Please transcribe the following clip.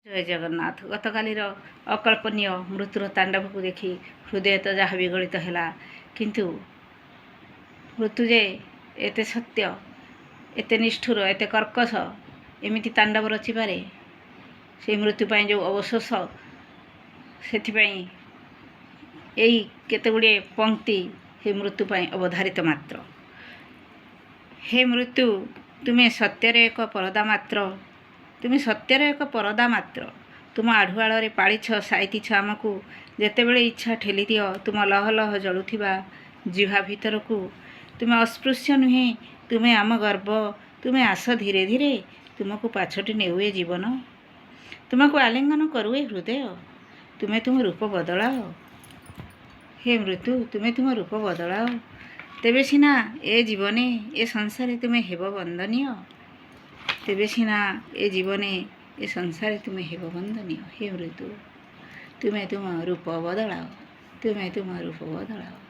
ଜୟ ଜଗନ୍ନାଥ। ଗତକାଲିର ଅକଳ୍ପନୀୟ ମୃତ୍ୟୁର ତାଣ୍ଡବକୁ ଦେଖି ହୃଦୟ ତ ଯାହା ବିଗଳିତ ହେଲା, କିନ୍ତୁ ମୃତ୍ୟୁ ଯେ ଏତେ ସତ୍ୟ, ଏତେ ନିଷ୍ଠୁର, ଏତେ କର୍କଶ, ଏମିତି ତାଣ୍ଡବ ରଚିପାରେ, ସେଇ ମୃତ୍ୟୁ ପାଇଁ ଯେଉଁ ଅବଶୋଷ, ସେଥିପାଇଁ ଏଇ କେତେଗୁଡ଼ିଏ ପଙ୍କ୍ତି ହେ ମୃତ୍ୟୁ ପାଇଁ ଅବଧାରିତ ମାତ୍ର। ହେ ମୃତ୍ୟୁ, ତୁମେ ସତ୍ୟରେ ଏକ ପରଦା ମାତ୍ର, ତୁମେ ସତ୍ୟରେ ଏକ ପରଦା ମାତ୍ର। ତୁମ ଆଢ଼ୁଆଳରେ ପାଳିଛ, ସାଇତିଛ ଆମକୁ, ଯେତେବେଳେ ଇଚ୍ଛା ଠେଲିଦିଅ ତୁମ ଲହ ଲହ ଜଳୁଥିବା ଜିହ୍ୱା ଭିତରକୁ। ତୁମେ ଅସ୍ପୃଶ୍ୟ ନୁହେଁ, ତୁମେ ଆମ ଗର୍ବ, ତୁମେ ଆସ ଧୀରେ ଧୀରେ, ତୁମକୁ ପାଛୋଟି ନେଉ ଏ ଜୀବନ, ତୁମକୁ ଆଲିଙ୍ଗନ କରୁ ଏ ହୃଦୟ, ତୁମେ ତୁମ ରୂପ ବଦଳାଅ। ହେ ମୃତ୍ୟୁ, ତୁମେ ତୁମ ରୂପ ବଦଳାଅ, ତେବେ ସିନା ଏ ଜୀବନେ, ଏ ସଂସାରେ ତୁମେ ହେବ ବନ୍ଦନୀୟ, ତେବେ ସିନା ଏ ଜୀବନେ, ଏ ସଂସାରେ ତୁମେ ହେବ ବନ୍ଦନୀୟ। ହେ ମୃତ୍ୟୁ, ତୁମେ ତୁମ ରୂପ ବଦଳାଅ, ତୁମେ ତୁମ ରୂପ ବଦଳାଅ।